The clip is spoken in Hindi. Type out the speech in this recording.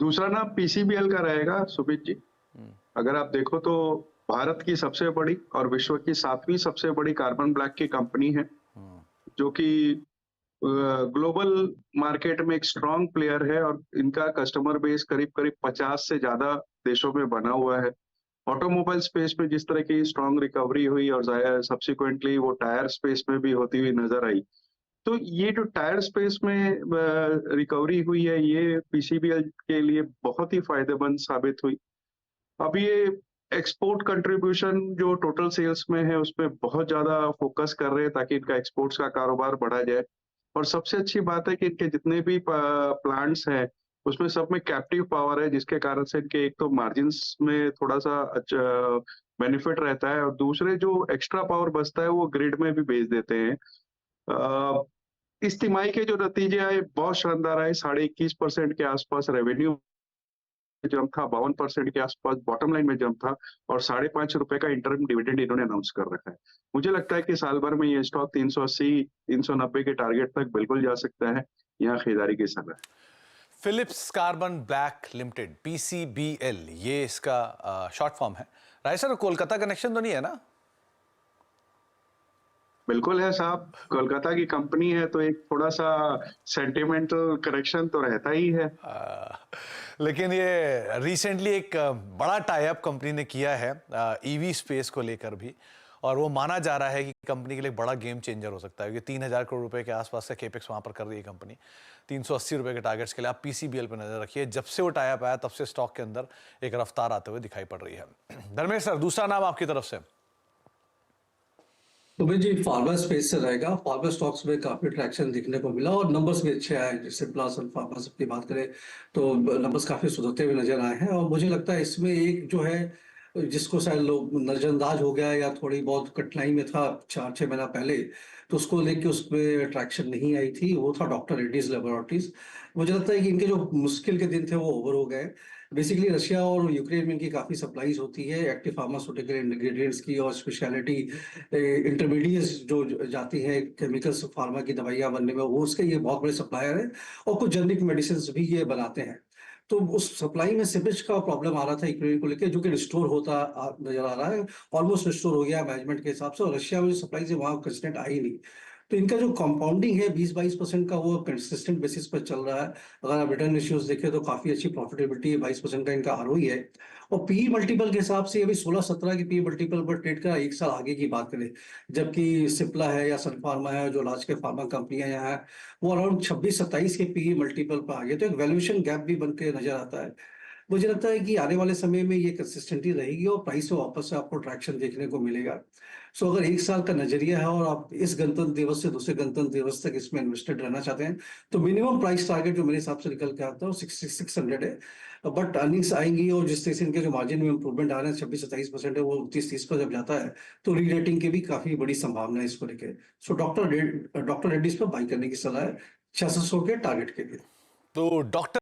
दूसरा नाम पीसीबीएल का रहेगा सुमित जी। हम्म। अगर आप देखो तो भारत की सबसे बड़ी और विश्व की 7वीं सबसे बड़ी कार्बन ब्लैक की कंपनी है, हम्म। जो कि ग्लोबल मार्केट में एक स्ट्रॉन्ग प्लेयर है और इनका कस्टमर बेस करीब-करीब 50 से ज़्यादा देशों में बना हुआ है। ऑटोमोबाइल स्पेस में जिस तरह की स्ट्रॉन्ग रिकवरी हुई और सब्सिक्वेंटली वो टायर स्पेस में भी होती हुई नज़र आई। तो ये जो टायर स्पेस में रिकवरी हुई है, ये पीसीबीएल के लिए बहुत ही फ़ायदेमंद साबित हुई। अब ये एक्सपोर्ट कंट्रीब्यूशन जो टोटल सेल्स में है, उसपे बहुत ज़्यादा फ़ोकस कर रहे हैं ताकि इनका एक्सपोर्ट्स का कारोबार बढ़ा जाए। और सबसे अच्छी बात है कि इनके जितने भी प्लांट्स हैं, उसमें सब में कैप्टिव पावर है, जिसके कारण से इनके एक तो मार्जिन्स में थोड़ा-सा बेनिफिट रहता है और दूसरे जो एक्स्ट्रा पावर बचता है, वो ग्रिड में भी भेज देते हैं। अ, इस तिमाही के जो नतीजे आए, बहुत शानदार आए, 21.5% के आसपास रेवेन्यू जंप था, 52% के आसपास बॉटम लाइन में जंप था और ₹5.5 का इंटरिम डिविडेंड इन्होंने अनाउंस कर रखा है। मुझे लगता है कि साल भर में ये स्टॉक 380, 390 के टारगेट तक बिल्कुल जा सकता है। यहाँ खरीदारी की सलाह है। Philips carbon black limited, PCBL, ये इसका शॉर्ट फॉर्म है। राय सर, कोलकाता कनेक्शन तो नहीं है ना? बिल्कुल है साहब, कोलकाता की कंपनी है तो एक थोड़ा-सा सेंटिमेंटल कनेक्शन तो रहता ही है। लेकिन ये रिसेंटली एक बड़ा टाई अप कंपनी ने किया है ईवी स्पेस को लेकर भी, और वो माना जा रहा है कि कंपनी के लिए बड़ा गेम चेंजर हो सकता है, क्योंकि 3,000 करोड़ रुपए के आसपास का केपेक्स वहां पर कर रही है कंपनी। 380 रुपए के टारगेट्स के लिए आप पीसीबीएल पर नजर रखिए। जब से वो टाई अप आया तब से स्टॉक के अंदर एक रफ्तार आते हुए दिखाई पड़ रही है। धर्मेश सर, दूसरा नाम आपकी तरफ से। तो भाई जी, फार्मा स्पेस से रहेगा। फार्मा स्टॉक्स में काफी ट्रैक्शन दिखने को मिला और नंबर्स भी अच्छे आए। जैसे प्लास और फार्मा की बात करें तो नंबर्स काफी सुधरते हुए नजर आए हैं और मुझे लगता है इसमें एक जो है जिसको शायद लोग नजरअंदाज हो गया या थोड़ी बहुत कठिनाई में था 4-6 महीना पहले, तो उसको लेके उसमें ट्रैक्शन नहीं आई थी, वो था डॉक्टर रेड्डीज लेबोरेटरीज। मुझे लगता है कि इनके जो मुश्किल के दिन थे वो ओवर हो गए। बेसिकली रशिया और यूक्रेन में इनकी काफी सप्लाईज होती है एक्टिव फार्मास्यूटिकल इंग्रेडिएंट्स की और स्पेशलिटी इंटरमीडिएट्स जो जाती हैं केमिकल्स फार्मा की दवाइयां बनने में, वो उसके ये बहुत बड़े सप्लायर हैं और कुछ जेनरिक मेडिसिन भी ये बनाते हैं। तो उस सप्लाई में सिपेज का प्रॉब्लम आ रहा था यूक्रेन को लेकर, जो कि रिस्टोर होता नजर आ रहा है। ऑलमोस्ट रिस्टोर हो गया मैनेजमेंट के हिसाब से, और रशिया में जो सप्लाई से वहां कंस्टेंट आई नहीं। तो इनका जो कंपाउंडिंग है 20-22% का, वो कंसिस्टेंट बेसिस पर चल रहा है। अगर आप रिटर्न रेशियोज देखें तो काफी अच्छी प्रॉफिटेबिलिटी है, 22% का इनका आरओई है। और पी मल्टीपल के हिसाब से अभी 16-17 की पी मल्टीपल पर ट्रेड का, एक साल आगे की बात करें। जबकि सिप्ला है या सन फार्मा है, जो लार्ज के फार्मा कंपनियां यहाँ है, वो अराउंड 26-27 के पी मल्टीपल पर आ गए। तो एक वैल्यूएशन गैप भी बन के नजर आता है। मुझे लगता है कि आने वाले समय में ये कंसिस्टेंटी रहेगी और प्राइस में वापस से आपको ट्रैक्शन देखने को मिलेगा। सो अगर एक साल का नजरिया है और आप इस गणतंत्र दिवस से दूसरे गणतंत्र दिवस तक इसमें इन्वेस्टेड रहना चाहते हैं, तो मिनिमम प्राइस टारगेट जो मेरे हिसाब से निकल के आता है वो 600 है। बट अर्निंग्स आएंगी और जिस तरह से इनके जो मार्जिन में इंप्रूवमेंट आ रहे हैं, 26-27% है, वो 29-30 पर जब जाता है तो रीरेटिंग की भी काफी बड़ी संभावना है इसको लेकर। सो डॉक्टर रेड्डीज पर बाई करने की सलाह है 600 के टारगेट के लिए। तो डॉक्टर